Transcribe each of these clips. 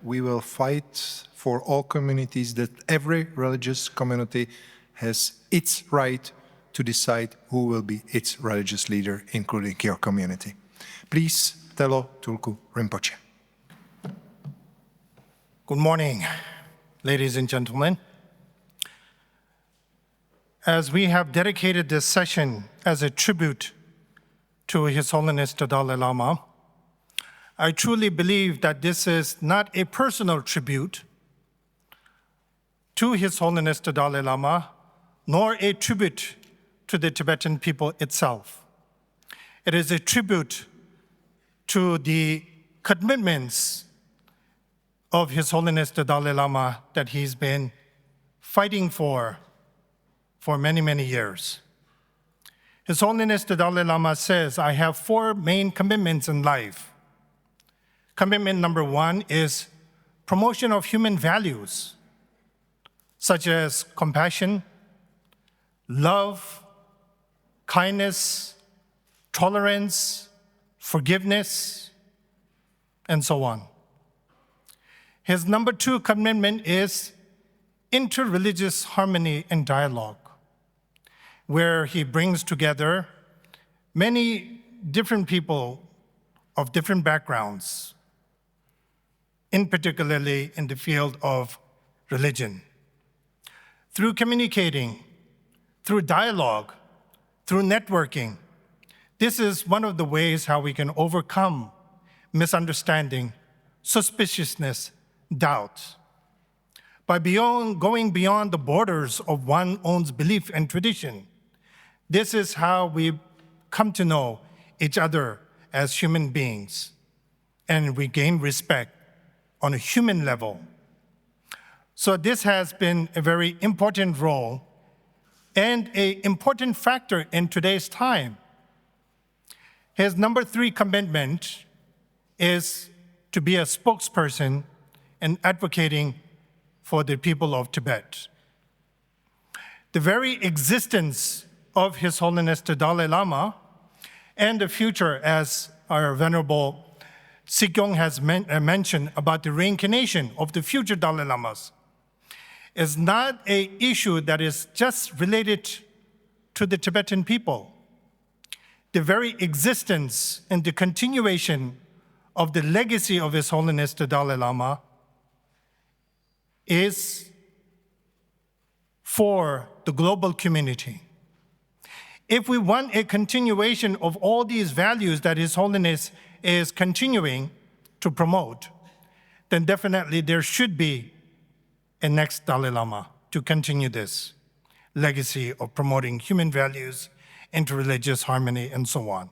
we will fight for all communities, that every religious community has its right to decide who will be its religious leader, including your community. Please, Telo, Tulku, Rinpoche. Good morning, ladies and gentlemen. As we have dedicated this session as a tribute to His Holiness the Dalai Lama, I truly believe that this is not a personal tribute to His Holiness the Dalai Lama, nor a tribute to the Tibetan people itself. It is a tribute to the commitments of His Holiness the Dalai Lama that he's been fighting for many, many years. His Holiness the Dalai Lama says, I have 4 main commitments in life. Commitment number 1 is promotion of human values, such as compassion, love, kindness, tolerance, forgiveness, and so on. His number 2 commitment is interreligious harmony and dialogue, where he brings together many different people of different backgrounds, particularly in the field of religion. Through communicating, through dialogue, through networking, this is one of the ways how we can overcome misunderstanding, suspiciousness, doubt. By going beyond the borders of one's own belief and tradition, this is how we come to know each other as human beings, and we gain respect on a human level. So this has been a very important role and an important factor in today's time. His number 3 commitment is to be a spokesperson and advocating for the people of Tibet. The very existence of His Holiness the Dalai Lama and the future, as our Venerable Sikyong has mentioned about the reincarnation of the future Dalai Lamas, is not an issue that is just related to the Tibetan people. The very existence and the continuation of the legacy of His Holiness the Dalai Lama is for the global community. If we want a continuation of all these values that His Holiness is continuing to promote, then definitely there should be a next Dalai Lama to continue this legacy of promoting human values, interreligious harmony, and so on.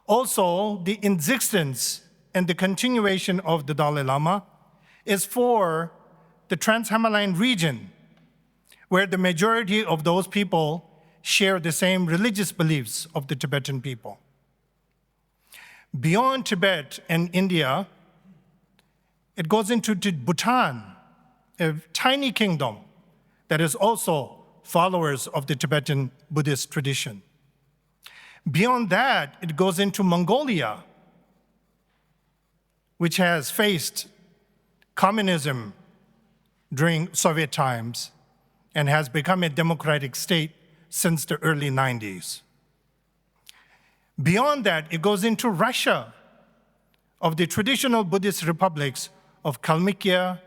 Also, the existence and the continuation of the Dalai Lama is for the Trans-Himalayan region, where the majority of those people share the same religious beliefs of the Tibetan people. Beyond Tibet and India, it goes into Bhutan, a tiny kingdom that is also followers of the Tibetan Buddhist tradition. Beyond that, it goes into Mongolia, which has faced communism during Soviet times and has become a democratic state since the early 90s. Beyond that, it goes into Russia, of the traditional Buddhist republics of Kalmykia,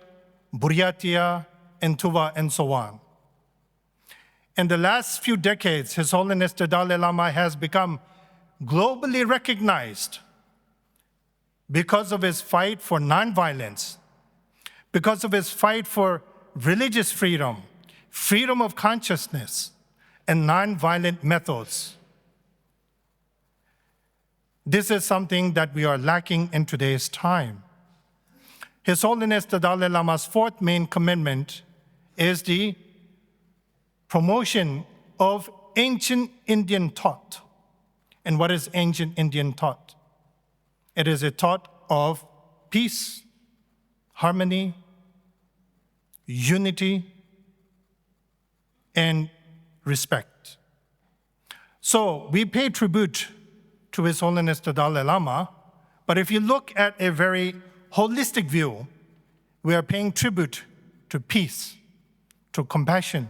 Buryatia, and Tuva, and so on. In the last few decades, His Holiness the Dalai Lama has become globally recognized because of his fight for nonviolence, because of his fight for religious freedom, freedom of consciousness, and nonviolent methods. This is something that we are lacking in today's time. His Holiness the Dalai Lama's 4th main commitment is the promotion of ancient Indian thought. And what is ancient Indian thought? It is a thought of peace, harmony, unity, and respect. So we pay tribute to His Holiness the Dalai Lama, but if you look at a very holistic view, we are paying tribute to peace, to compassion,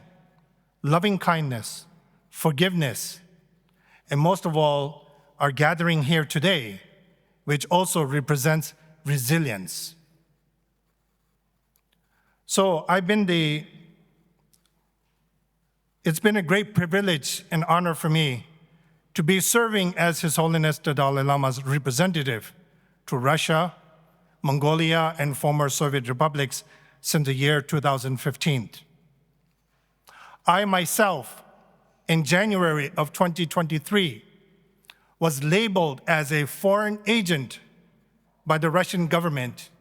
loving kindness, forgiveness, and most of all, our gathering here today, which also represents resilience. So it's been a great privilege and honor for me to be serving as His Holiness the Dalai Lama's representative to Russia, Mongolia, and former Soviet republics since the year 2015. I myself, in January of 2023, was labeled as a foreign agent by the Russian government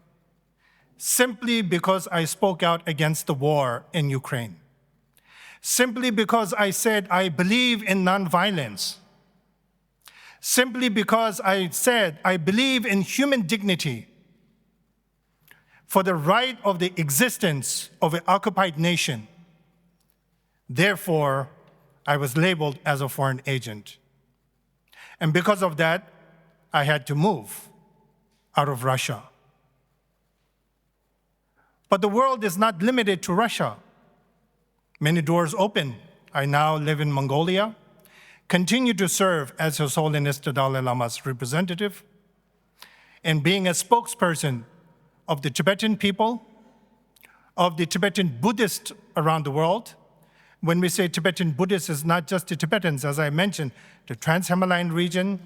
simply because I spoke out against the war in Ukraine. Simply because I said I believe in nonviolence. Simply because I said I believe in human dignity for the right of the existence of an occupied nation. Therefore, I was labeled as a foreign agent. And because of that, I had to move out of Russia. But the world is not limited to Russia. Many doors open. I now live in Mongolia, continue to serve as His Holiness the Dalai Lama's representative, and being a spokesperson of the Tibetan people, of the Tibetan Buddhists around the world. When we say Tibetan Buddhists, it's not just the Tibetans, as I mentioned, the Trans-Himalayan region,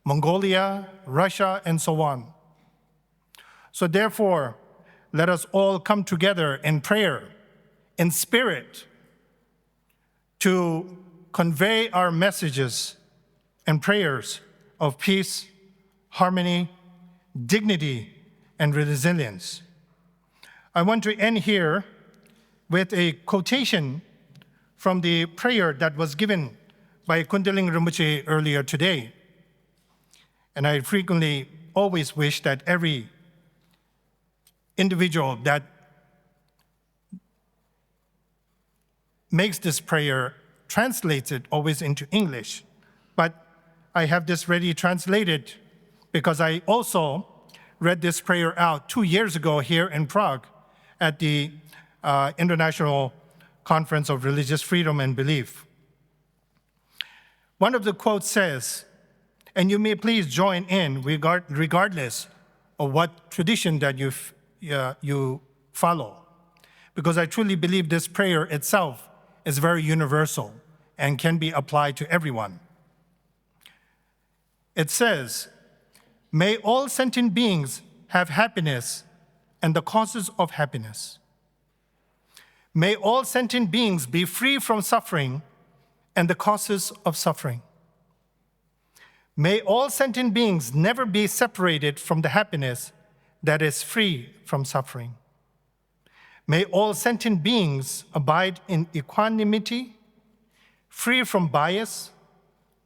Mongolia, Russia, and so on. So therefore, let us all come together in prayer, in spirit, to convey our messages and prayers of peace, harmony, dignity, and resilience. I want to end here with a quotation from the prayer that was given by Kundalini Rinpoche earlier today. And I frequently always wish that every individual that makes this prayer translates it always into English. But I have this ready translated because I also read this prayer out 2 years ago here in Prague at the International Conference of Religious Freedom and Belief. One of the quotes says, and you may please join in regardless of what tradition that you follow, because I truly believe this prayer itself is very universal and can be applied to everyone. It says, may all sentient beings have happiness and the causes of happiness. May all sentient beings be free from suffering and the causes of suffering. May all sentient beings never be separated from the happiness that is free from suffering. May all sentient beings abide in equanimity, free from bias,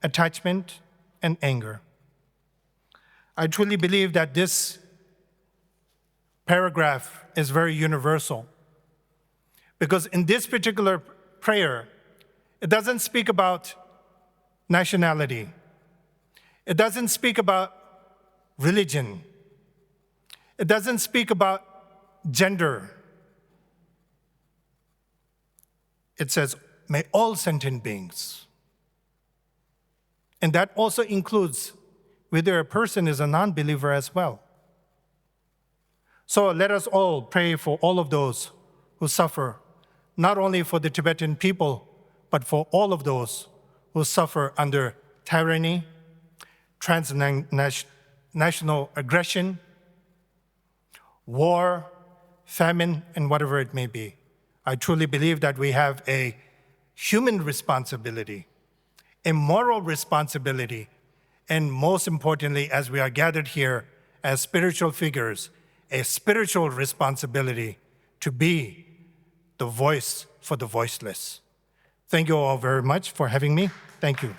attachment, and anger. I truly believe that this paragraph is very universal, because in this particular prayer, it doesn't speak about nationality. It doesn't speak about religion. It doesn't speak about gender. It says, may all sentient beings. And that also includes whether a person is a non-believer as well. So let us all pray for all of those who suffer, not only for the Tibetan people, but for all of those who suffer under tyranny, transnational aggression, war, famine, and whatever it may be. I truly believe that we have a human responsibility, a moral responsibility, and most importantly, as we are gathered here as spiritual figures, a spiritual responsibility to be the voice for the voiceless. Thank you all very much for having me. Thank you.